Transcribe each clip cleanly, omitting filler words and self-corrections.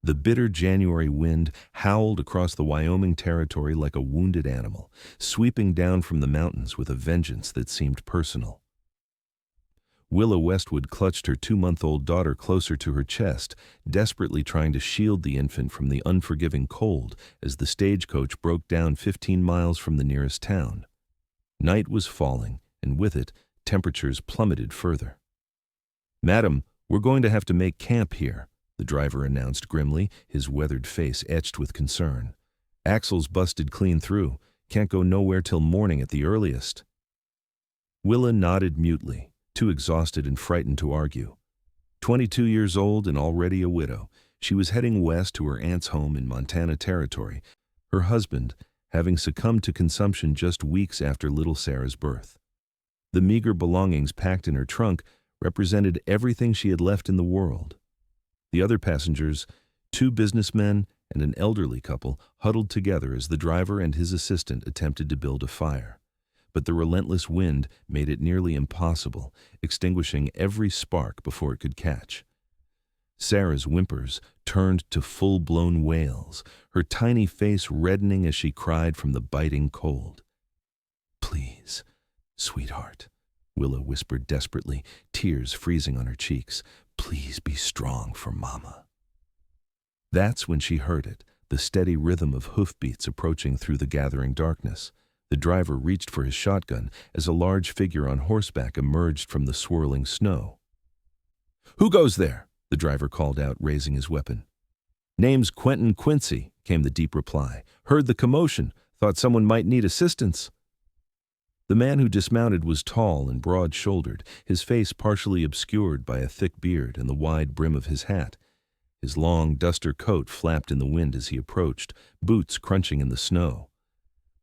The bitter January wind howled across the Wyoming Territory like a wounded animal, sweeping down from the mountains with a vengeance that seemed personal. Willa Westwood clutched her 2-month-old daughter closer to her chest, desperately trying to shield the infant from the unforgiving cold as the stagecoach broke down 15 miles from the nearest town. Night was falling, and with it, temperatures plummeted further. "Madam, we're going to have to make camp here," the driver announced grimly, his weathered face etched with concern. "Axles busted clean through. Can't go nowhere till morning at the earliest." Willa nodded mutely, too exhausted and frightened to argue. 22 years old and already a widow, she was heading west to her aunt's home in Montana Territory, her husband having succumbed to consumption just weeks after little Sarah's birth. The meager belongings packed in her trunk represented everything she had left in the world. The other passengers, 2 businessmen and an elderly couple, huddled together as the driver and his assistant attempted to build a fire. But the relentless wind made it nearly impossible, extinguishing every spark before it could catch. Sarah's whimpers turned to full-blown wails, her tiny face reddening as she cried from the biting cold. "Please, sweetheart," Willa whispered desperately, tears freezing on her cheeks. "Please be strong for Mama." That's when she heard it, the steady rhythm of hoofbeats approaching through the gathering darkness. The driver reached for his shotgun as a large figure on horseback emerged from the swirling snow. "Who goes there?" the driver called out, raising his weapon. "Name's Quentin Quincy," came the deep reply. "Heard the commotion. Thought someone might need assistance." The man who dismounted was tall and broad-shouldered, his face partially obscured by a thick beard and the wide brim of his hat. His long duster coat flapped in the wind as he approached, boots crunching in the snow.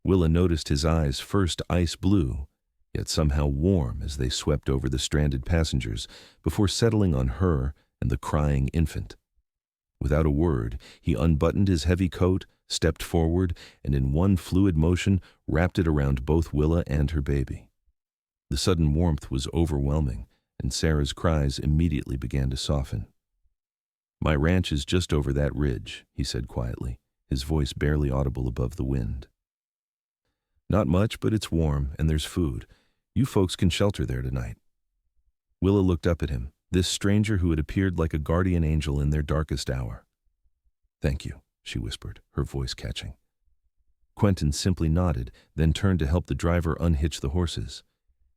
Willa noticed his eyes first ice blue, yet somehow warm as they swept over the stranded passengers, before settling on her and the crying infant. Without a word, he unbuttoned his heavy coat, stepped forward, and in one fluid motion wrapped it around both Willa and her baby. The sudden warmth was overwhelming, and Sarah's cries immediately began to soften. "My ranch is just over that ridge," he said quietly, his voice barely audible above the wind. "Not much, but it's warm, and there's food. You folks can shelter there tonight." Willa looked up at him, this stranger who had appeared like a guardian angel in their darkest hour. "Thank you," she whispered, her voice catching. Quentin simply nodded, then turned to help the driver unhitch the horses.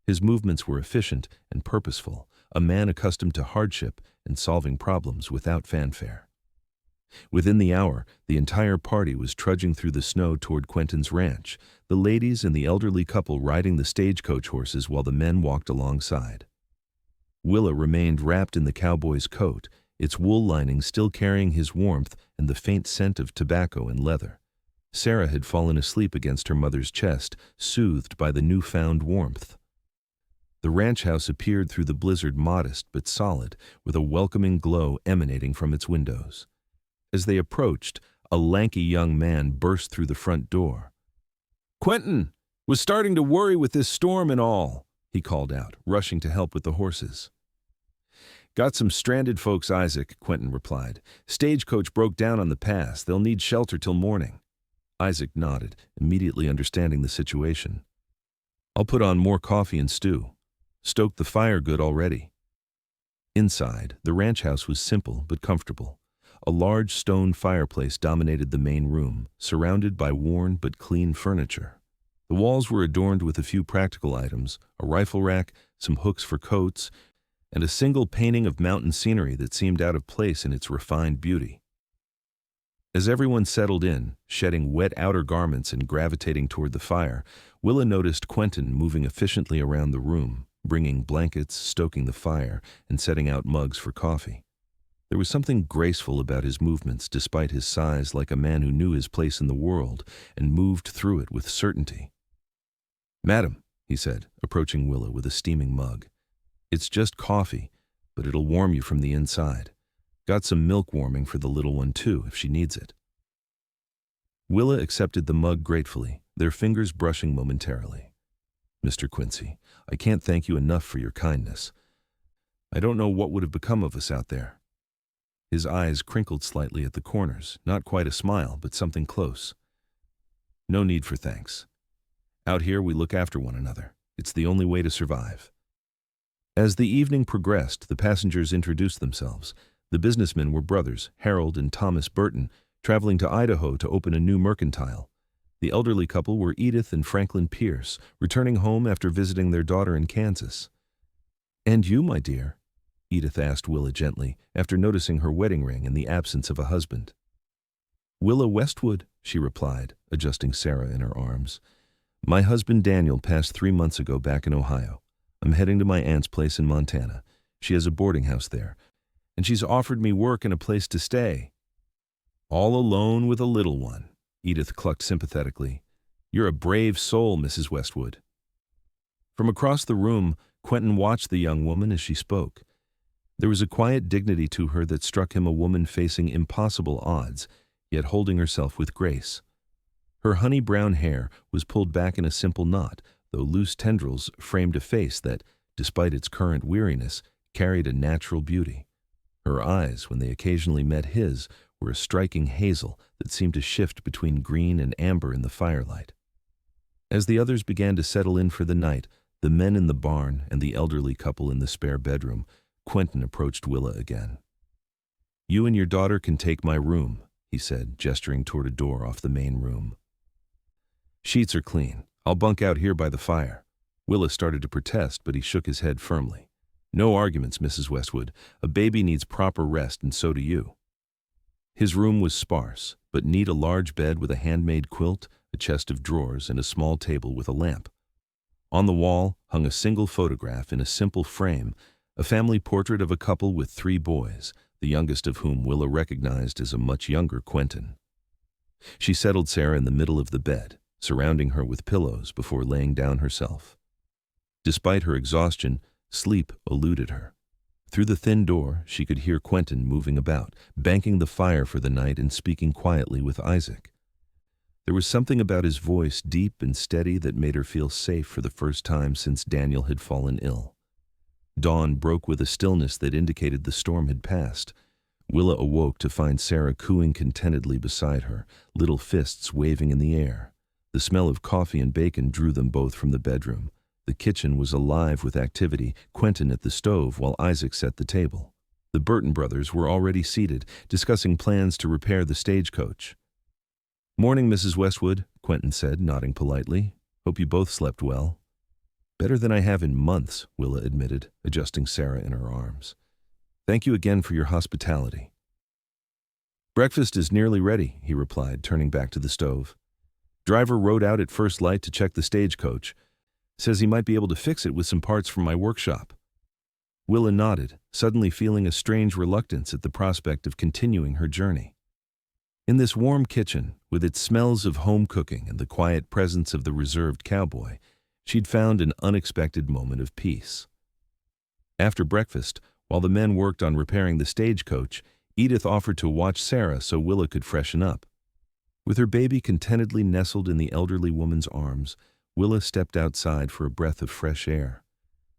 His movements were efficient and purposeful, a man accustomed to hardship and solving problems without fanfare. Within the hour, the entire party was trudging through the snow toward Quentin's ranch, the ladies and the elderly couple riding the stagecoach horses while the men walked alongside. Willa remained wrapped in the cowboy's coat, its wool lining still carrying his warmth and the faint scent of tobacco and leather. Sarah had fallen asleep against her mother's chest, soothed by the newfound warmth. The ranch house appeared through the blizzard modest but solid, with a welcoming glow emanating from its windows. As they approached, a lanky young man burst through the front door. "Quentin! Was starting to worry with this storm and all," he called out, rushing to help with the horses. "Got some stranded folks, Isaac," Quentin replied. "Stagecoach broke down on the pass. They'll need shelter till morning." Isaac nodded, immediately understanding the situation. "I'll put on more coffee and stew. Stoked the fire good already." Inside, the ranch house was simple but comfortable. A large stone fireplace dominated the main room, surrounded by worn but clean furniture. The walls were adorned with a few practical items, a rifle rack, some hooks for coats, and a single painting of mountain scenery that seemed out of place in its refined beauty. As everyone settled in, shedding wet outer garments and gravitating toward the fire, Willa noticed Quentin moving efficiently around the room, bringing blankets, stoking the fire, and setting out mugs for coffee. There was something graceful about his movements despite his size, like a man who knew his place in the world and moved through it with certainty. "Madam," he said, approaching Willa with a steaming mug. "It's just coffee, but it'll warm you from the inside. Got some milk warming for the little one too, if she needs it." Willa accepted the mug gratefully, their fingers brushing momentarily. "Mr. Quincy, I can't thank you enough for your kindness. I don't know what would have become of us out there." His eyes crinkled slightly at the corners, not quite a smile, but something close. No need for thanks. Out here we look after one another. It's the only way to survive. As the evening progressed, the passengers introduced themselves. The businessmen were brothers, Harold and Thomas Burton, traveling to Idaho to open a new mercantile. The elderly couple were Edith and Franklin Pierce, returning home after visiting their daughter in Kansas. "And you, my dear?" Edith asked Willa gently, after noticing her wedding ring in the absence of a husband. "Willa Westwood," she replied, adjusting Sarah in her arms. "My husband Daniel passed 3 months ago back in Ohio. I'm heading to my aunt's place in Montana. She has a boarding house there, and she's offered me work and a place to stay." "All alone with a little one," Edith clucked sympathetically. "You're a brave soul, Mrs. Westwood." From across the room, Quentin watched the young woman as she spoke. There was a quiet dignity to her that struck him, a woman facing impossible odds, yet holding herself with grace. Her honey-brown hair was pulled back in a simple knot, though loose tendrils framed a face that, despite its current weariness, carried a natural beauty. Her eyes, when they occasionally met his, were a striking hazel that seemed to shift between green and amber in the firelight. As the others began to settle in for the night, the men in the barn and the elderly couple in the spare bedroom, Quentin approached Willa again. "You and your daughter can take my room," he said, gesturing toward a door off the main room. "Sheets are clean. I'll bunk out here by the fire." Willa started to protest, but he shook his head firmly. "No arguments, Mrs. Westwood. A baby needs proper rest, and so do you." His room was sparse, but neat: a large bed with a handmade quilt, a chest of drawers, and a small table with a lamp. On the wall hung a single photograph in a simple frame, a family portrait of a couple with 3 boys, the youngest of whom Willa recognized as a much younger Quentin. She settled Sarah in the middle of the bed, surrounding her with pillows before laying down herself. Despite her exhaustion, sleep eluded her. Through the thin door, she could hear Quentin moving about, banking the fire for the night and speaking quietly with Isaac. There was something about his voice, deep and steady, that made her feel safe for the first time since Daniel had fallen ill. Dawn broke with a stillness that indicated the storm had passed. Willa awoke to find Sarah cooing contentedly beside her, little fists waving in the air. The smell of coffee and bacon drew them both from the bedroom. The kitchen was alive with activity, Quentin at the stove while Isaac set the table. The Burton brothers were already seated, discussing plans to repair the stagecoach. "Morning, Mrs. Westwood," Quentin said, nodding politely. "Hope you both slept well." "Better than I have in months," Willa admitted, adjusting Sarah in her arms. "Thank you again for your hospitality." "Breakfast is nearly ready," he replied, turning back to the stove. "Driver rode out at first light to check the stagecoach. Says he might be able to fix it with some parts from my workshop." Willa nodded, suddenly feeling a strange reluctance at the prospect of continuing her journey. In this warm kitchen, with its smells of home cooking and the quiet presence of the reserved cowboy, she'd found an unexpected moment of peace. After breakfast, while the men worked on repairing the stagecoach, Edith offered to watch Sarah so Willa could freshen up. With her baby contentedly nestled in the elderly woman's arms, Willa stepped outside for a breath of fresh air.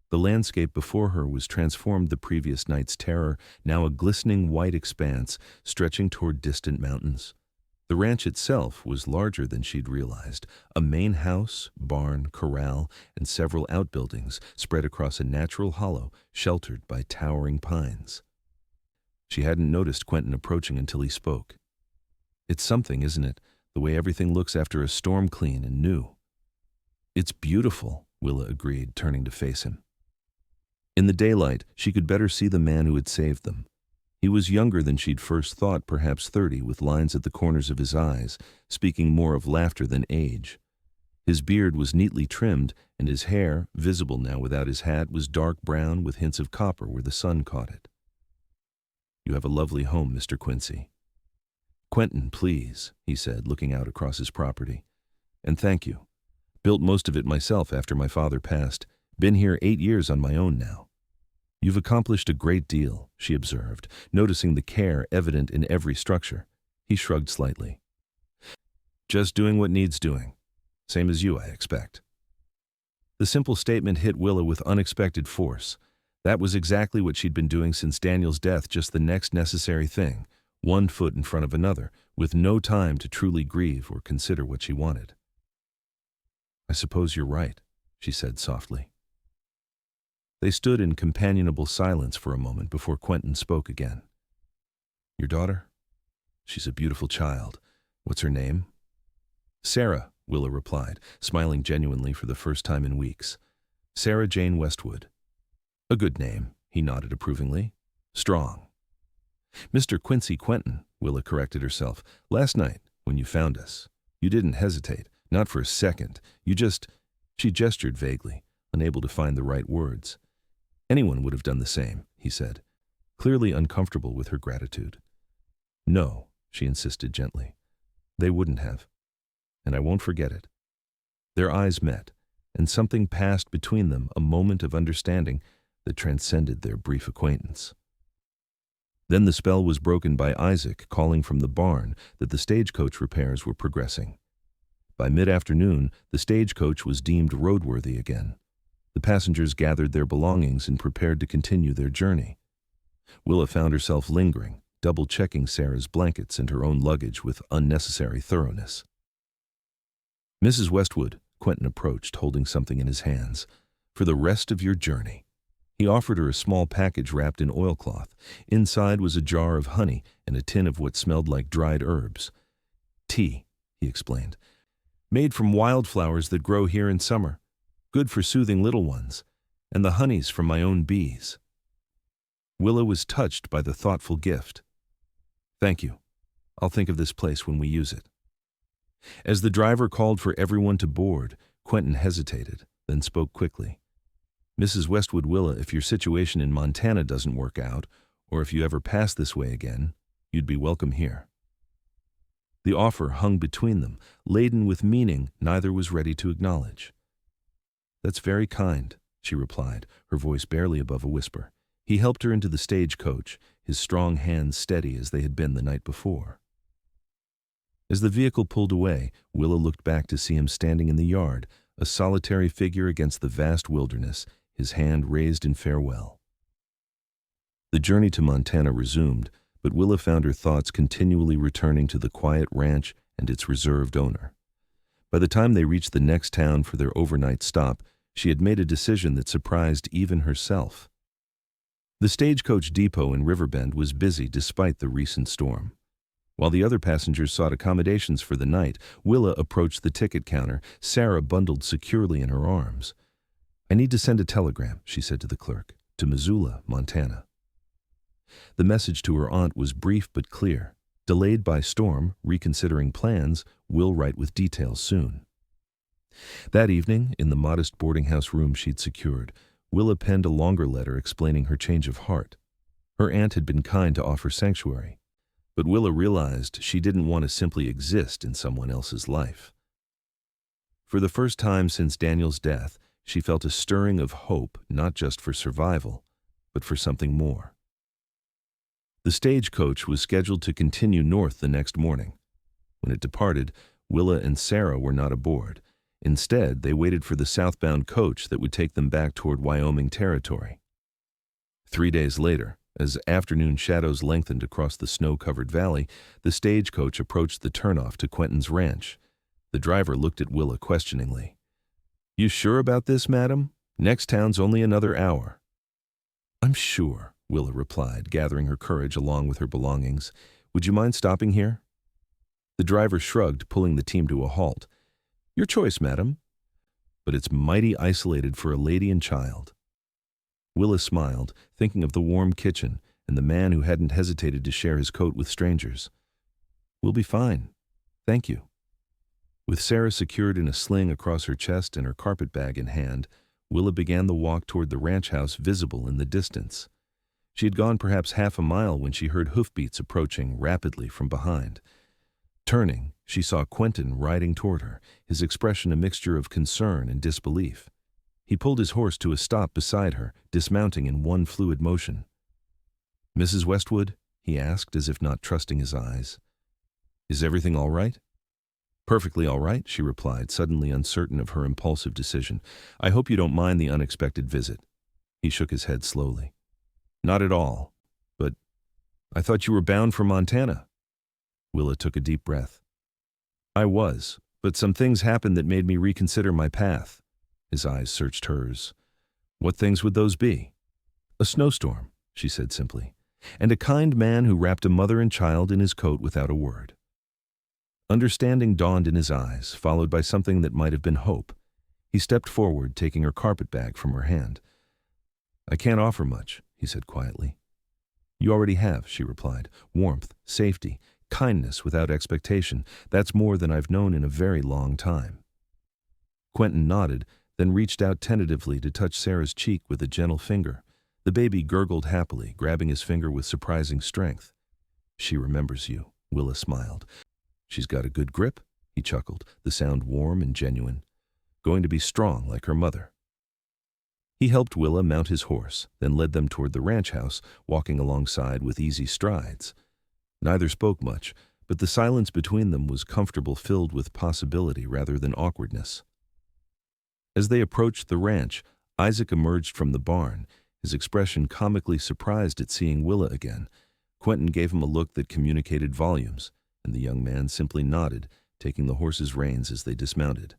The landscape before her was transformed, the previous night's terror, now a glistening white expanse stretching toward distant mountains. The ranch itself was larger than she'd realized, a main house, barn, corral, and several outbuildings spread across a natural hollow sheltered by towering pines. She hadn't noticed Quentin approaching until he spoke. "It's something, isn't it, the way everything looks after a storm, clean and new?" "It's beautiful," Willa agreed, turning to face him. In the daylight, she could better see the man who had saved them. He was younger than she'd first thought, perhaps 30, with lines at the corners of his eyes, speaking more of laughter than age. His beard was neatly trimmed, and his hair, visible now without his hat, was dark brown with hints of copper where the sun caught it. "You have a lovely home, Mr. Quincy." "Quentin, please," he said, looking out across his property. "And thank you. Built most of it myself after my father passed. Been here 8 years on my own now." "You've accomplished a great deal," she observed, noticing the care evident in every structure. He shrugged slightly. "Just doing what needs doing. Same as you, I expect." The simple statement hit Willa with unexpected force. That was exactly what she'd been doing since Daniel's death, just the next necessary thing, one foot in front of another, with no time to truly grieve or consider what she wanted. "I suppose you're right," she said softly. They stood in companionable silence for a moment before Quentin spoke again. "Your daughter? She's a beautiful child. What's her name?" "Sarah," Willa replied, smiling genuinely for the first time in weeks. "Sarah Jane Westwood." "A good name," he nodded approvingly. "Strong." "Mr. Quincy Quentin," Willa corrected herself. "Last night, when you found us, you didn't hesitate, not for a second. You just—" She gestured vaguely, unable to find the right words. "Anyone would have done the same," he said, clearly uncomfortable with her gratitude. "No," she insisted gently. "They wouldn't have. And I won't forget it." Their eyes met, and something passed between them, a moment of understanding that transcended their brief acquaintance. Then the spell was broken by Isaac calling from the barn that the stagecoach repairs were progressing. By mid-afternoon, the stagecoach was deemed roadworthy again. The passengers gathered their belongings and prepared to continue their journey. Willa found herself lingering, double-checking Sarah's blankets and her own luggage with unnecessary thoroughness. "Mrs. Westwood," Quentin approached, holding something in his hands, "for the rest of your journey." He offered her a small package wrapped in oilcloth. Inside was a jar of honey and a tin of what smelled like dried herbs. "Tea," he explained, "made from wildflowers that grow here in summer. Good for soothing little ones. And the honey's from my own bees." Willa was touched by the thoughtful gift. "Thank you. I'll think of this place when we use it." As the driver called for everyone to board, Quentin hesitated, then spoke quickly. "Mrs. Westwood, Willa, if your situation in Montana doesn't work out, or if you ever pass this way again, you'd be welcome here." The offer hung between them, laden with meaning neither was ready to acknowledge. "That's very kind," she replied, her voice barely above a whisper. He helped her into the stagecoach, his strong hands steady as they had been the night before. As the vehicle pulled away, Willa looked back to see him standing in the yard, a solitary figure against the vast wilderness, his hand raised in farewell. The journey to Montana resumed, but Willa found her thoughts continually returning to the quiet ranch and its reserved owner. By the time they reached the next town for their overnight stop, she had made a decision that surprised even herself. The stagecoach depot in Riverbend was busy despite the recent storm. While the other passengers sought accommodations for the night, Willa approached the ticket counter, Sarah bundled securely in her arms. "I need to send a telegram," she said to the clerk, "to Missoula, Montana." The message to her aunt was brief but clear. Delayed by storm, reconsidering plans, will write with details soon. That evening, in the modest boarding house room she'd secured, Willa penned a longer letter explaining her change of heart. Her aunt had been kind to offer sanctuary, but Willa realized she didn't want to simply exist in someone else's life. For the first time since Daniel's death, she felt a stirring of hope, not just for survival, but for something more. The stagecoach was scheduled to continue north the next morning. When it departed, Willa and Sarah were not aboard. Instead, they waited for the southbound coach that would take them back toward Wyoming Territory. 3 days later, as afternoon shadows lengthened across the snow-covered valley, the stagecoach approached the turnoff to Quentin's ranch. The driver looked at Willa questioningly. "You sure about this, madam? Next town's only another hour." "I'm sure," Willa replied, gathering her courage along with her belongings. "Would you mind stopping here?" The driver shrugged, pulling the team to a halt. "Your choice, madam. But it's mighty isolated for a lady and child." Willa smiled, thinking of the warm kitchen and the man who hadn't hesitated to share his coat with strangers. "We'll be fine. Thank you." With Sarah secured in a sling across her chest and her carpet bag in hand, Willa began the walk toward the ranch house visible in the distance. She had gone perhaps half a mile when she heard hoofbeats approaching rapidly from behind. Turning, she saw Quentin riding toward her, his expression a mixture of concern and disbelief. He pulled his horse to a stop beside her, dismounting in one fluid motion. "Mrs. Westwood?" he asked, as if not trusting his eyes. "Is everything all right?" "Perfectly all right," she replied, suddenly uncertain of her impulsive decision. "I hope you don't mind the unexpected visit." He shook his head slowly. Not at all. But I thought you were bound for Montana. Willa took a deep breath. I was, but some things happened that made me reconsider my path. His eyes searched hers. What things would those be? A snowstorm, she said simply, and a kind man who wrapped a mother and child in his coat without a word. Understanding dawned in his eyes, followed by something that might have been hope. He stepped forward, taking her carpet bag from her hand. I can't offer much, he said quietly. You already have, she replied. Warmth, safety, kindness without expectation. That's more than I've known in a very long time. Quentin nodded, then reached out tentatively to touch Sarah's cheek with a gentle finger. The baby gurgled happily, grabbing his finger with surprising strength. She remembers you, Willa smiled. She's got a good grip, he chuckled, the sound warm and genuine. Going to be strong like her mother. He helped Willa mount his horse, then led them toward the ranch house, walking alongside with easy strides. Neither spoke much, but the silence between them was comfortable, filled with possibility rather than awkwardness. As they approached the ranch, Isaac emerged from the barn, his expression comically surprised at seeing Willa again. Quentin gave him a look that communicated volumes, and the young man simply nodded, taking the horse's reins as they dismounted.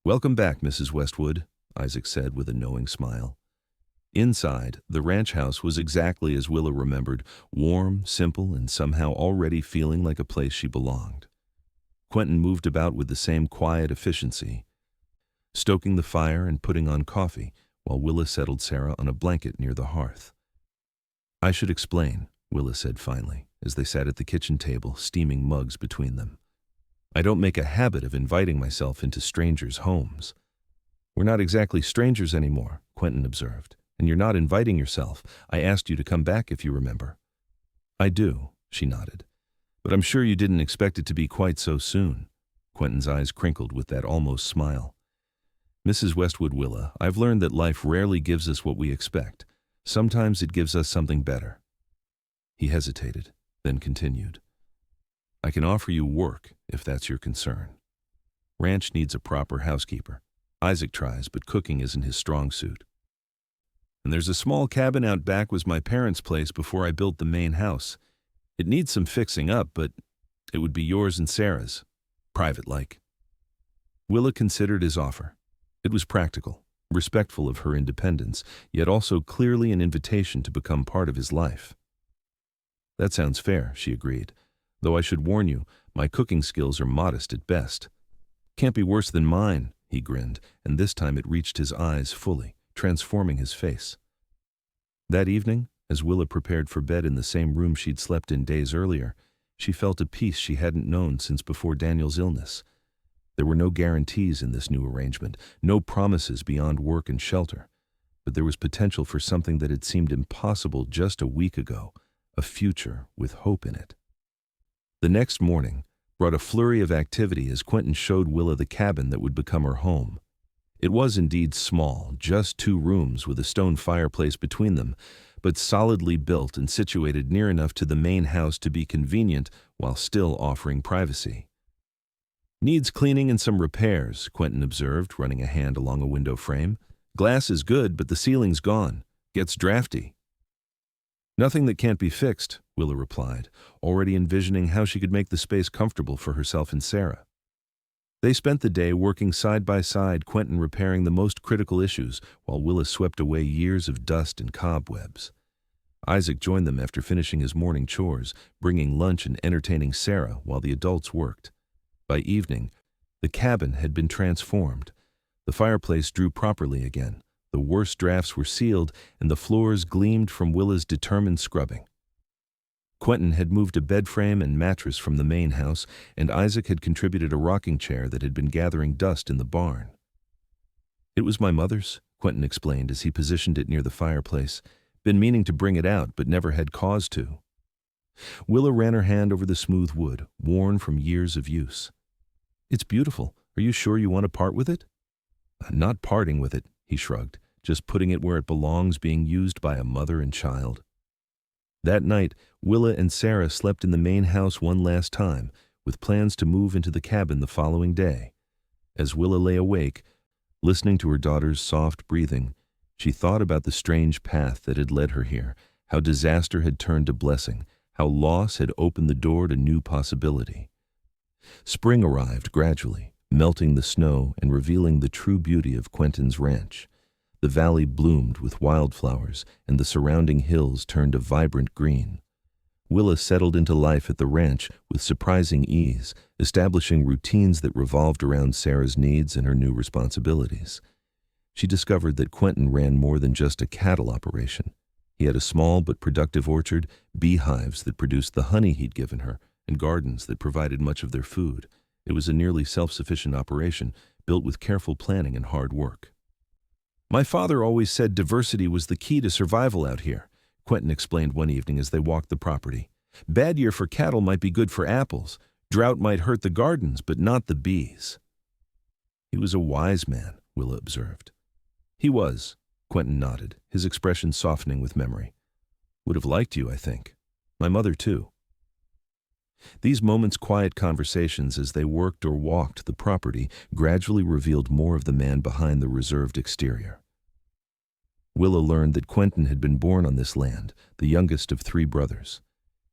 Welcome back, Mrs. Westwood, Isaac said with a knowing smile. Inside, the ranch house was exactly as Willa remembered, warm, simple, and somehow already feeling like a place she belonged. Quentin moved about with the same quiet efficiency, stoking the fire and putting on coffee, while Willa settled Sarah on a blanket near the hearth. I should explain, Willa said finally, as they sat at the kitchen table, steaming mugs between them. I don't make a habit of inviting myself into strangers' homes. We're not exactly strangers anymore, Quentin observed, and you're not inviting yourself. I asked you to come back if you remember. I do, she nodded, but I'm sure you didn't expect it to be quite so soon. Quentin's eyes crinkled with that almost smile. Mrs. Westwood, Willa, I've learned that life rarely gives us what we expect. Sometimes it gives us something better. He hesitated, then continued. I can offer you work, if that's your concern. Ranch needs a proper housekeeper. Isaac tries, but cooking isn't his strong suit. And there's a small cabin out back was my parents' place before I built the main house. It needs some fixing up, but it would be yours and Sarah's. Private-like. Willa considered his offer. It was practical, respectful of her independence, yet also clearly an invitation to become part of his life. That sounds fair, she agreed, though I should warn you, my cooking skills are modest at best. Can't be worse than mine, he grinned, and this time it reached his eyes fully, transforming his face. That evening, as Willa prepared for bed in the same room she'd slept in days earlier, she felt a peace she hadn't known since before Daniel's illness. There were no guarantees in this new arrangement, no promises beyond work and shelter, but there was potential for something that had seemed impossible just a week ago, a future with hope in it. The next morning brought a flurry of activity as Quentin showed Willa the cabin that would become her home. It was indeed small, just 2 rooms with a stone fireplace between them, but solidly built and situated near enough to the main house to be convenient while still offering privacy. Needs cleaning and some repairs, Quentin observed, running a hand along a window frame. Glass is good, but the ceiling's gone. Gets drafty. Nothing that can't be fixed, Willa replied, already envisioning how she could make the space comfortable for herself and Sarah. They spent the day working side by side, Quentin repairing the most critical issues, while Willa swept away years of dust and cobwebs. Isaac joined them after finishing his morning chores, bringing lunch and entertaining Sarah while the adults worked. By evening, the cabin had been transformed. The fireplace drew properly again, the worst drafts were sealed, and the floors gleamed from Willa's determined scrubbing. Quentin had moved a bed frame and mattress from the main house, and Isaac had contributed a rocking chair that had been gathering dust in the barn. It was my mother's, Quentin explained as he positioned it near the fireplace. Been meaning to bring it out, but never had cause to. Willa ran her hand over the smooth wood, worn from years of use. It's beautiful. Are you sure you want to part with it? Not parting with it, he shrugged, just putting it where it belongs, being used by a mother and child. That night, Willa and Sarah slept in the main house one last time, with plans to move into the cabin the following day. As Willa lay awake, listening to her daughter's soft breathing, She thought about the strange path that had led her here, how disaster had turned to blessing, how loss had opened the door to new possibility. Spring arrived gradually, melting the snow and revealing the true beauty of Quentin's ranch. The valley bloomed with wildflowers, and the surrounding hills turned a vibrant green. Willa settled into life at the ranch with surprising ease, establishing routines that revolved around Sarah's needs and her new responsibilities. She discovered that Quentin ran more than just a cattle operation. He had a small but productive orchard, beehives that produced the honey he'd given her, and gardens that provided much of their food. It was a nearly self-sufficient operation, built with careful planning and hard work. "My father always said diversity was the key to survival out here," Quentin explained one evening as they walked the property. "Bad year for cattle might be good for apples. Drought might hurt the gardens, but not the bees." "He was a wise man," Willa observed. "He was," Quentin nodded, his expression softening with memory. "Would have liked you, I think. My mother, too." These moments' quiet conversations as they worked or walked the property gradually revealed more of the man behind the reserved exterior. Willa learned that Quentin had been born on this land, the youngest of 3 brothers.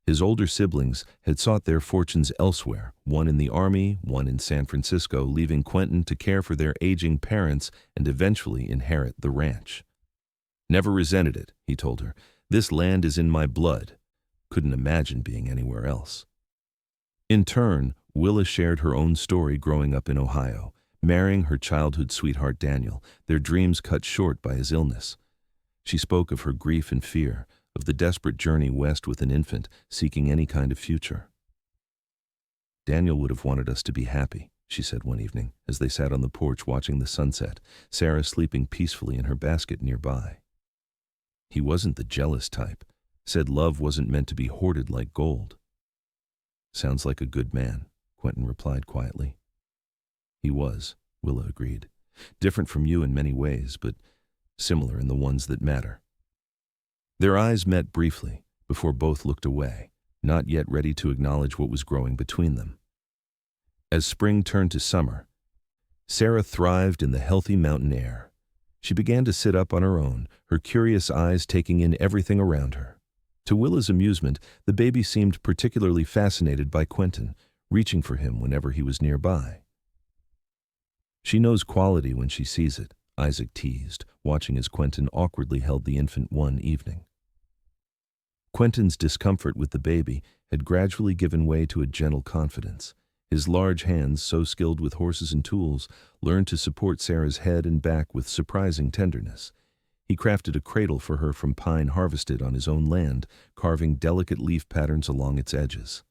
His older siblings had sought their fortunes elsewhere, one in the army, one in San Francisco, leaving Quentin to care for their aging parents and eventually inherit the ranch. "Never resented it," he told her. "This land is in my blood. Couldn't imagine being anywhere else." In turn, Willa shared her own story growing up in Ohio, marrying her childhood sweetheart Daniel, their dreams cut short by his illness. She spoke of her grief and fear, of the desperate journey west with an infant, seeking any kind of future. "Daniel would have wanted us to be happy," she said one evening, as they sat on the porch watching the sunset, Sarah sleeping peacefully in her basket nearby. "He wasn't the jealous type, said love wasn't meant to be hoarded like gold." "Sounds like a good man," Quentin replied quietly. "He was," Willa agreed. "Different from you in many ways, but similar in the ones that matter." Their eyes met briefly, before both looked away, not yet ready to acknowledge what was growing between them. As spring turned to summer, Sarah thrived in the healthy mountain air. She began to sit up on her own, her curious eyes taking in everything around her. To Willa's amusement, the baby seemed particularly fascinated by Quentin, reaching for him whenever he was nearby. "She knows quality when she sees it," Isaac teased, watching as Quentin awkwardly held the infant one evening. Quentin's discomfort with the baby had gradually given way to a gentle confidence. His large hands, so skilled with horses and tools, learned to support Sarah's head and back with surprising tenderness. He crafted a cradle for her from pine harvested on his own land, carving delicate leaf patterns along its edges.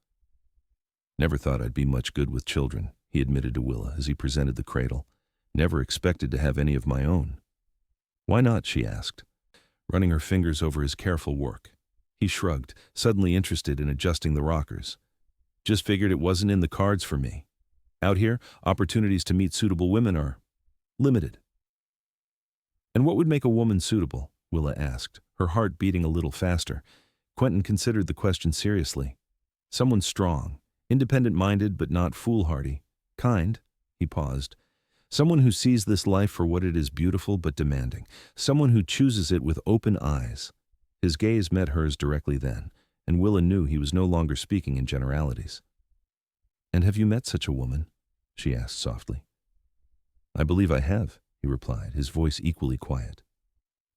"Never thought I'd be much good with children," he admitted to Willa as he presented the cradle. "Never expected to have any of my own." "Why not?" she asked, running her fingers over his careful work. He shrugged, suddenly interested in adjusting the rockers. "Just figured it wasn't in the cards for me. Out here, opportunities to meet suitable women are limited." "And what would make a woman suitable?" Willa asked, her heart beating a little faster. Quentin considered the question seriously. "Someone strong, independent-minded but not foolhardy. Kind." He paused. "Someone who sees this life for what it is, beautiful but demanding. Someone who chooses it with open eyes." His gaze met hers directly then, and Willa knew he was no longer speaking in generalities. "And have you met such a woman?" she asked softly. "I believe I have," he replied, his voice equally quiet.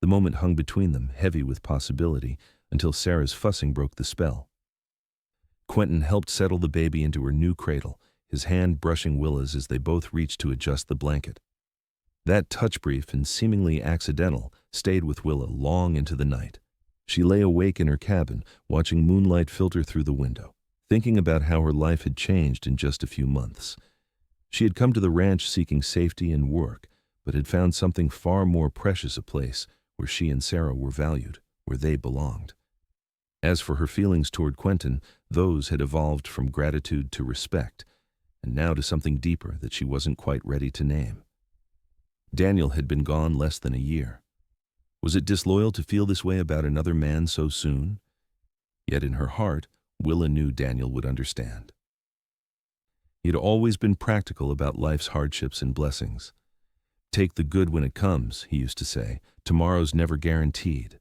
The moment hung between them, heavy with possibility, until Sarah's fussing broke the spell. Quentin helped settle the baby into her new cradle, his hand brushing Willa's as they both reached to adjust the blanket. That touch, brief and seemingly accidental, stayed with Willa long into the night. She lay awake in her cabin, watching moonlight filter through the window, thinking about how her life had changed in just a few months. She had come to the ranch seeking safety and work, but had found something far more precious, a place where she and Sarah were valued, where they belonged. As for her feelings toward Quentin, those had evolved from gratitude to respect, and now to something deeper that she wasn't quite ready to name. Daniel had been gone less than a year. Was it disloyal to feel this way about another man so soon? Yet in her heart, Willa knew Daniel would understand. He had always been practical about life's hardships and blessings. "Take the good when it comes," he used to say. "Tomorrow's never guaranteed."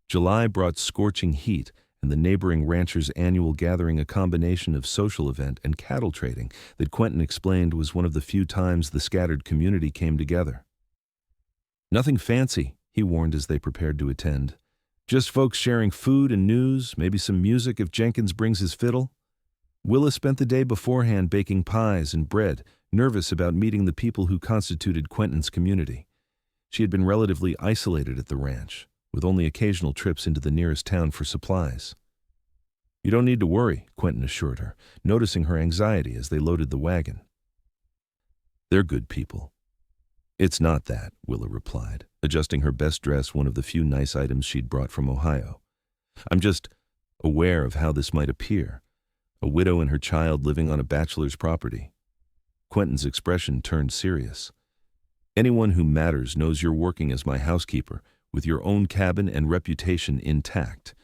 July brought scorching heat, and the neighboring ranchers' annual gathering, a combination of social event and cattle trading that Quentin explained was one of the few times the scattered community came together. "Nothing fancy," he warned as they prepared to attend. "Just folks sharing food and news, maybe some music if Jenkins brings his fiddle." Willa spent the day beforehand baking pies and bread, nervous about meeting the people who constituted Quentin's community. She had been relatively isolated at the ranch, with only occasional trips into the nearest town for supplies. "You don't need to worry," Quentin assured her, noticing her anxiety as they loaded the wagon. "They're good people." "It's not that," Willa replied, adjusting her best dress, one of the few nice items she'd brought from Ohio. "I'm just aware of how this might appear. A widow and her child living on a bachelor's property." Quentin's expression turned serious. "Anyone who matters knows you're working as my housekeeper, with your own cabin and reputation intact.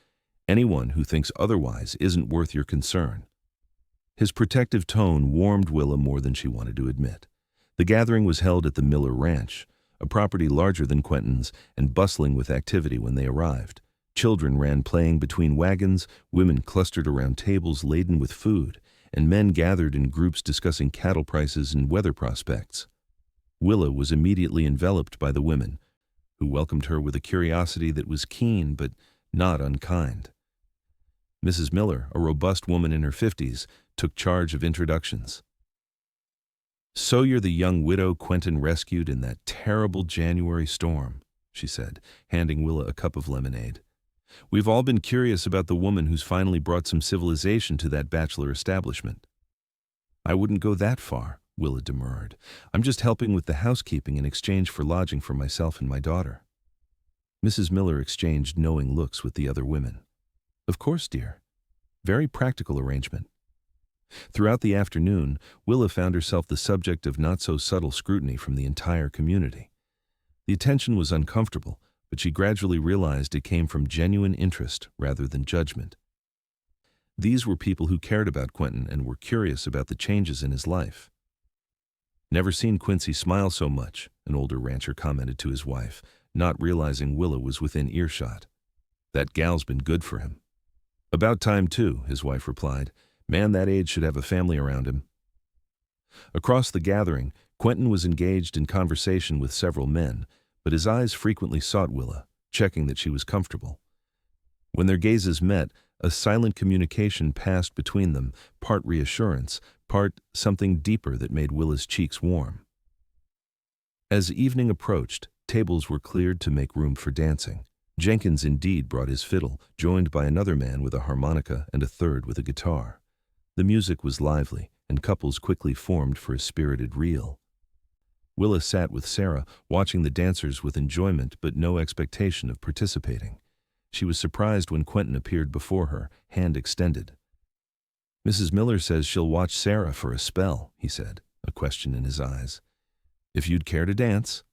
Anyone who thinks otherwise isn't worth your concern." His protective tone warmed Willa more than she wanted to admit. The gathering was held at the Miller Ranch, a property larger than Quentin's and bustling with activity when they arrived. Children ran playing between wagons, women clustered around tables laden with food, and men gathered in groups discussing cattle prices and weather prospects. Willa was immediately enveloped by the women, who welcomed her with a curiosity that was keen but not unkind. Mrs. Miller, a robust woman in her 50s, took charge of introductions. "So you're the young widow Quentin rescued in that terrible January storm," she said, handing Willa a cup of lemonade. "We've all been curious about the woman who's finally brought some civilization to that bachelor establishment." "I wouldn't go that far," Willa demurred. "I'm just helping with the housekeeping in exchange for lodging for myself and my daughter." Mrs. Miller exchanged knowing looks with the other women. "Of course, dear. Very practical arrangement." Throughout the afternoon, Willa found herself the subject of not-so-subtle scrutiny from the entire community. The attention was uncomfortable, but she gradually realized it came from genuine interest rather than judgment. These were people who cared about Quentin and were curious about the changes in his life. "Never seen Quincy smile so much," an older rancher commented to his wife, not realizing Willa was within earshot. "That gal's been good for him." "About time, too," his wife replied. "Man that age should have a family around him." Across the gathering, Quentin was engaged in conversation with several men, but his eyes frequently sought Willa, checking that she was comfortable. When their gazes met, a silent communication passed between them, part reassurance, part something deeper that made Willa's cheeks warm. As evening approached, tables were cleared to make room for dancing. Jenkins indeed brought his fiddle, joined by another man with a harmonica and a third with a guitar. The music was lively, and couples quickly formed for a spirited reel. Willa sat with Sarah, watching the dancers with enjoyment but no expectation of participating. She was surprised when Quentin appeared before her, hand extended. "Mrs. Miller says she'll watch Sarah for a spell," he said, a question in his eyes. "If you'd care to dance."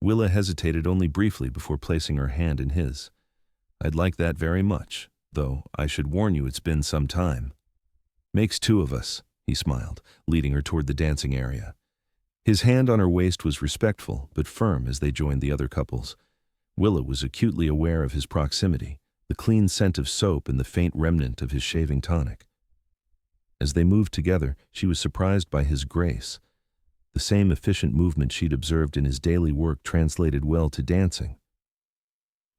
Willa hesitated only briefly before placing her hand in his. "I'd like that very much, though I should warn you it's been some time." "Makes two of us," he smiled, leading her toward the dancing area. His hand on her waist was respectful but firm as they joined the other couples. Willa was acutely aware of his proximity, the clean scent of soap and the faint remnant of his shaving tonic. As they moved together, she was surprised by his grace. The same efficient movement she'd observed in his daily work translated well to dancing.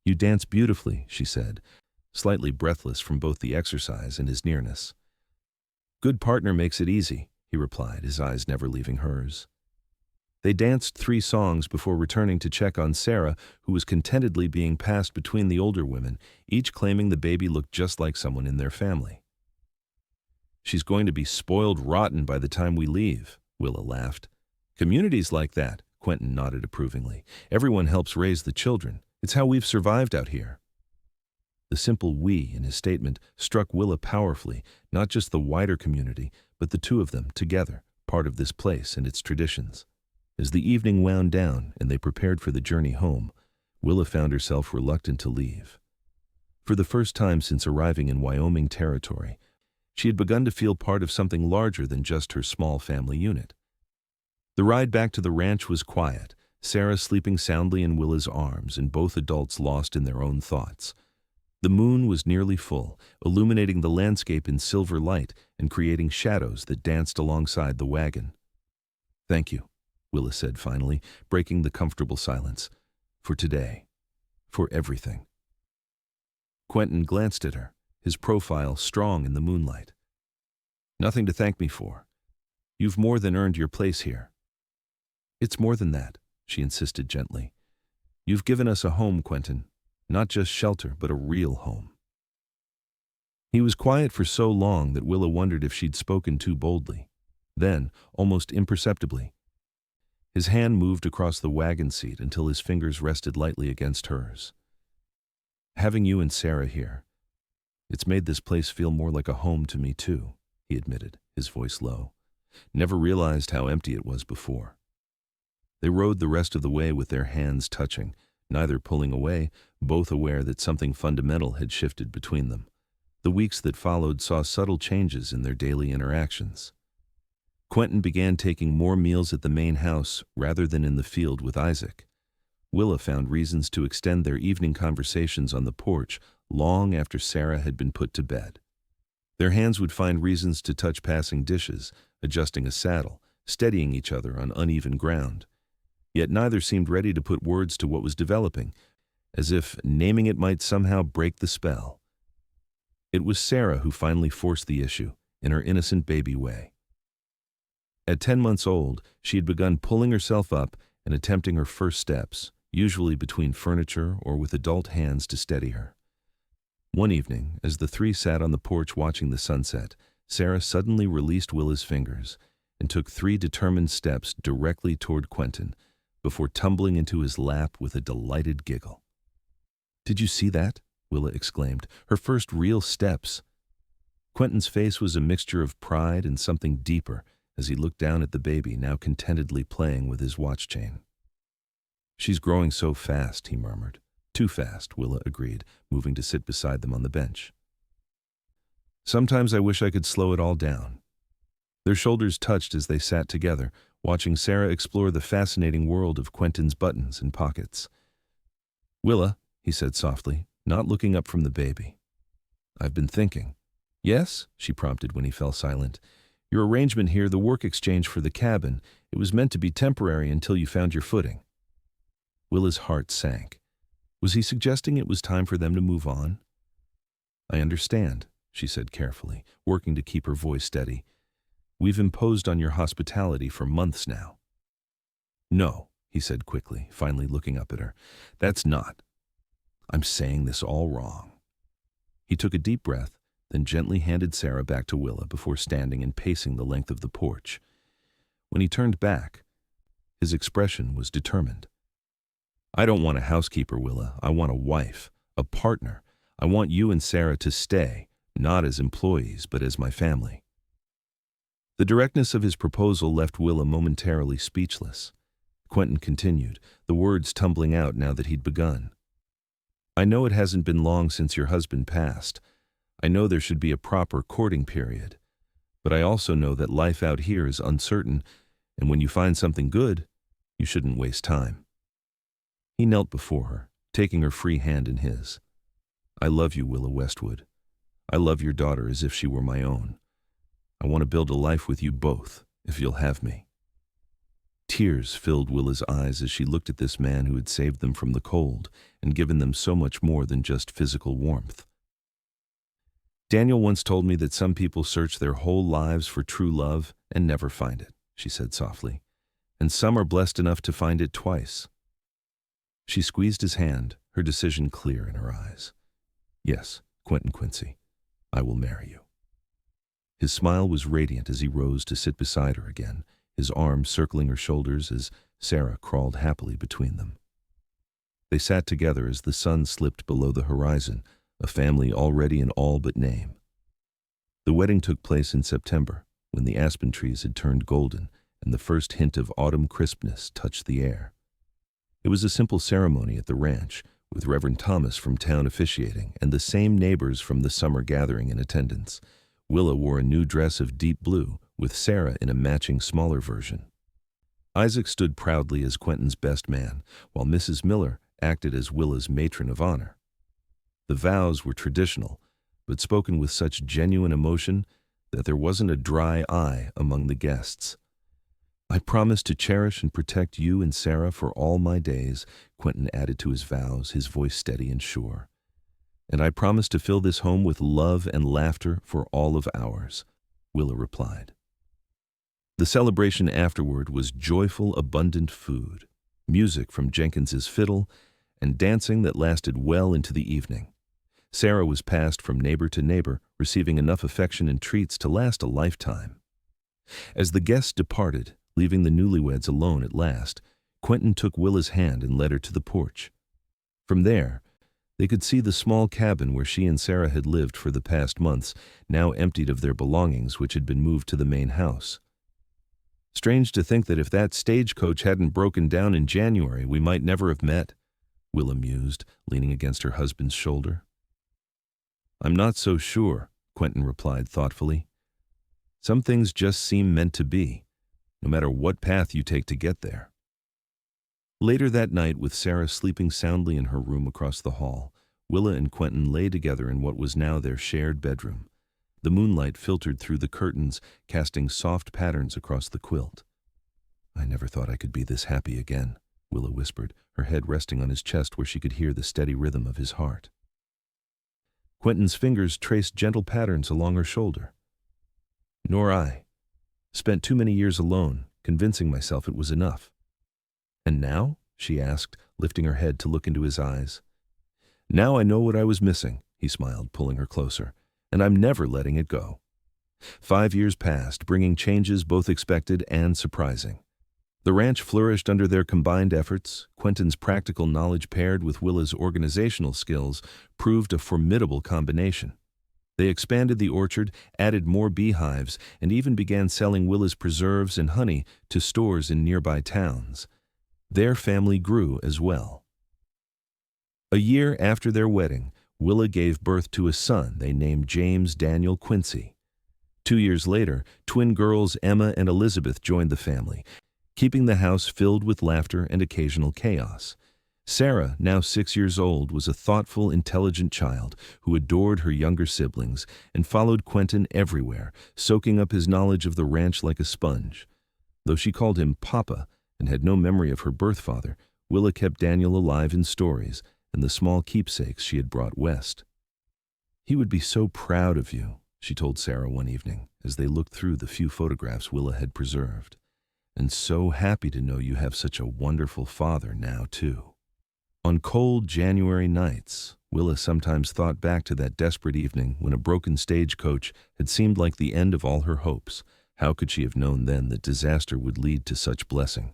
"You dance beautifully," she said, slightly breathless from both the exercise and his nearness. "Good partner makes it easy," he replied, his eyes never leaving hers. They danced 3 songs before returning to check on Sarah, who was contentedly being passed between the older women, each claiming the baby looked just like someone in their family. "She's going to be spoiled rotten by the time we leave," Willa laughed. "Communities like that," Quentin nodded approvingly. "Everyone helps raise the children. It's how we've survived out here." The simple "we" in his statement struck Willa powerfully, not just the wider community, but the two of them together, part of this place and its traditions. As the evening wound down and they prepared for the journey home, Willa found herself reluctant to leave. For the first time since arriving in Wyoming Territory, she had begun to feel part of something larger than just her small family unit. The ride back to the ranch was quiet, Sarah sleeping soundly in Willa's arms and both adults lost in their own thoughts. The moon was nearly full, illuminating the landscape in silver light and creating shadows that danced alongside the wagon. "Thank you," Willa said finally, breaking the comfortable silence. "For today. For everything." Quentin glanced at her, his profile strong in the moonlight. "Nothing to thank me for. You've more than earned your place here." "It's more than that," she insisted gently. "You've given us a home, Quentin. Not just shelter, but a real home." He was quiet for so long that Willa wondered if she'd spoken too boldly. Then, almost imperceptibly, his hand moved across the wagon seat until his fingers rested lightly against hers. "Having you and Sarah here, it's made this place feel more like a home to me too," he admitted, his voice low. "Never realized how empty it was before." They rode the rest of the way with their hands touching, neither pulling away, both aware that something fundamental had shifted between them. The weeks that followed saw subtle changes in their daily interactions. Quentin began taking more meals at the main house rather than in the field with Isaac. Willa found reasons to extend their evening conversations on the porch long after Sarah had been put to bed. Their hands would find reasons to touch passing dishes, adjusting a saddle, steadying each other on uneven ground. Yet neither seemed ready to put words to what was developing, as if naming it might somehow break the spell. It was Sarah who finally forced the issue, in her innocent baby way. At 10 months old, she had begun pulling herself up and attempting her first steps, usually between furniture or with adult hands to steady her. One evening, as the three sat on the porch watching the sunset, Sarah suddenly released Willa's fingers and took 3 determined steps directly toward Quentin, before tumbling into his lap with a delighted giggle. "Did you see that?" Willa exclaimed. "Her first real steps." Quentin's face was a mixture of pride and something deeper as he looked down at the baby now contentedly playing with his watch chain. "She's growing so fast," he murmured. "Too fast," Willa agreed, moving to sit beside them on the bench. "Sometimes I wish I could slow it all down." Their shoulders touched as they sat together, watching Sarah explore the fascinating world of Quentin's buttons and pockets. "Willa," he said softly, not looking up from the baby. "I've been thinking." "Yes?" she prompted when he fell silent. "Your arrangement here, the work exchange for the cabin, it was meant to be temporary until you found your footing." Willa's heart sank. Was he suggesting it was time for them to move on? "I understand," she said carefully, working to keep her voice steady. "We've imposed on your hospitality for months now." "No," he said quickly, finally looking up at her. "That's not. I'm saying this all wrong." He took a deep breath, then gently handed Sarah back to Willa before standing and pacing the length of the porch. When he turned back, his expression was determined. "I don't want a housekeeper, Willa. I want a wife, a partner. I want you and Sarah to stay, not as employees, but as my family." The directness of his proposal left Willa momentarily speechless. Quentin continued, the words tumbling out now that he'd begun. "I know it hasn't been long since your husband passed. I know there should be a proper courting period. But I also know that life out here is uncertain, and when you find something good, you shouldn't waste time." He knelt before her, taking her free hand in his. "I love you, Willa Westwood. I love your daughter as if she were my own. I want to build a life with you both, if you'll have me." Tears filled Willa's eyes as she looked at this man who had saved them from the cold and given them so much more than just physical warmth. "Daniel once told me that some people search their whole lives for true love and never find it," she said softly. "And some are blessed enough to find it twice." She squeezed his hand, her decision clear in her eyes. "Yes, Quentin Quincy, I will marry you." His smile was radiant as he rose to sit beside her again, his arms circling her shoulders as Sarah crawled happily between them. They sat together as the sun slipped below the horizon, a family already in all but name. The wedding took place in September, when the aspen trees had turned golden and the first hint of autumn crispness touched the air. It was a simple ceremony at the ranch, with Reverend Thomas from town officiating and the same neighbors from the summer gathering in attendance. Willa wore a new dress of deep blue, with Sarah in a matching smaller version. Isaac stood proudly as Quentin's best man, while Mrs. Miller acted as Willa's matron of honor. The vows were traditional, but spoken with such genuine emotion that there wasn't a dry eye among the guests. "I promise to cherish and protect you and Sarah for all my days," Quentin added to his vows, his voice steady and sure. "And I promise to fill this home with love and laughter for all of ours," Willa replied. The celebration afterward was joyful, abundant food, music from Jenkins's fiddle, and dancing that lasted well into the evening. Sarah was passed from neighbor to neighbor, receiving enough affection and treats to last a lifetime. As the guests departed, leaving the newlyweds alone at last, Quentin took Willa's hand and led her to the porch. From there, they could see the small cabin where she and Sarah had lived for the past months, now emptied of their belongings which had been moved to the main house. "Strange to think that if that stagecoach hadn't broken down in January, we might never have met," Willa mused, leaning against her husband's shoulder. "I'm not so sure," Quentin replied thoughtfully. "Some things just seem meant to be, no matter what path you take to get there." Later that night, with Sarah sleeping soundly in her room across the hall, Willa and Quentin lay together in what was now their shared bedroom. The moonlight filtered through the curtains, casting soft patterns across the quilt. "I never thought I could be this happy again," Willa whispered, her head resting on his chest where she could hear the steady rhythm of his heart. Quentin's fingers traced gentle patterns along her shoulder. "Nor I. Spent too many years alone, convincing myself it was enough." "And now?" she asked, lifting her head to look into his eyes. "Now I know what I was missing," he smiled, pulling her closer, "and I'm never letting it go." 5 years passed, bringing changes both expected and surprising. The ranch flourished under their combined efforts. Quentin's practical knowledge paired with Willa's organizational skills proved a formidable combination. They expanded the orchard, added more beehives, and even began selling Willa's preserves and honey to stores in nearby towns. Their family grew as well. A year after their wedding, Willa gave birth to a son they named James Daniel Quincy. 2 years later, twin girls Emma and Elizabeth joined the family, keeping the house filled with laughter and occasional chaos. Sarah, now 6 years old, was a thoughtful, intelligent child who adored her younger siblings and followed Quentin everywhere, soaking up his knowledge of the ranch like a sponge. Though she called him Papa and had no memory of her birth father, Willa kept Daniel alive in stories and the small keepsakes she had brought west. "He would be so proud of you," she told Sarah one evening as they looked through the few photographs Willa had preserved. "And so happy to know you have such a wonderful father now, too." On cold January nights, Willa sometimes thought back to that desperate evening when a broken stagecoach had seemed like the end of all her hopes. How could she have known then that disaster would lead to such blessing?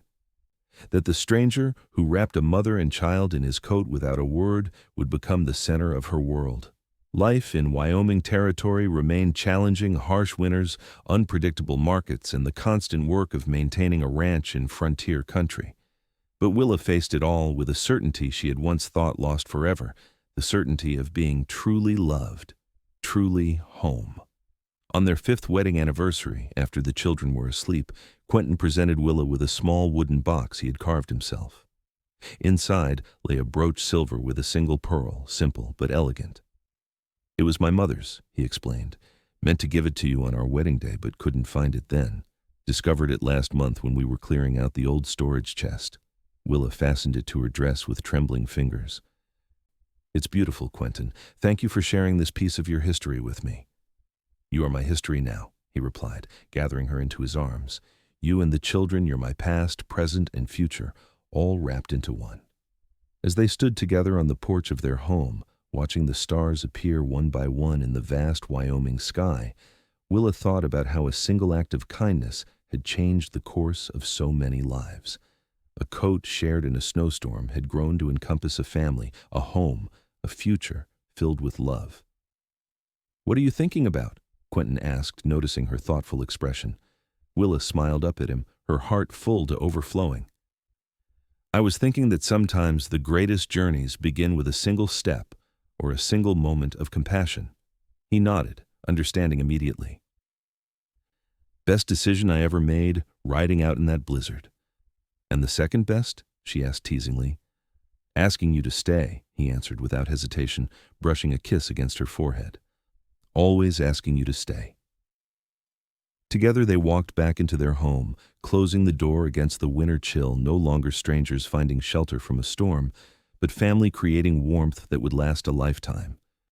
That the stranger who wrapped a mother and child in his coat without a word would become the center of her world. Life in Wyoming Territory remained challenging: harsh winters, unpredictable markets, and the constant work of maintaining a ranch in frontier country. But Willa faced it all with a certainty she had once thought lost forever, the certainty of being truly loved, truly home. On their 5th wedding anniversary, after the children were asleep, Quentin presented Willa with a small wooden box he had carved himself. Inside lay a brooch silver with a single pearl, simple but elegant. "It was my mother's," he explained. "Meant to give it to you on our wedding day, but couldn't find it then. Discovered it last month when we were clearing out the old storage chest." Willa fastened it to her dress with trembling fingers. "It's beautiful, Quentin. Thank you for sharing this piece of your history with me." "You are my history now," he replied, gathering her into his arms. "You and the children, you're my past, present, and future, all wrapped into one." As they stood together on the porch of their home, watching the stars appear one by one in the vast Wyoming sky, Willa thought about how a single act of kindness had changed the course of so many lives. A coat shared in a snowstorm had grown to encompass a family, a home, a future filled with love. "What are you thinking about?" Quentin asked, noticing her thoughtful expression. Willa smiled up at him, her heart full to overflowing. "I was thinking that sometimes the greatest journeys begin with a single step or a single moment of compassion." He nodded, understanding immediately. "Best decision I ever made, riding out in that blizzard. And the second best? She asked teasingly. Asking you to stay, he answered without hesitation, brushing a kiss against her forehead. Always asking you to stay. Together they walked back into their home, closing the door against the winter chill, no longer strangers finding shelter from a storm, but family creating warmth that would last a lifetime.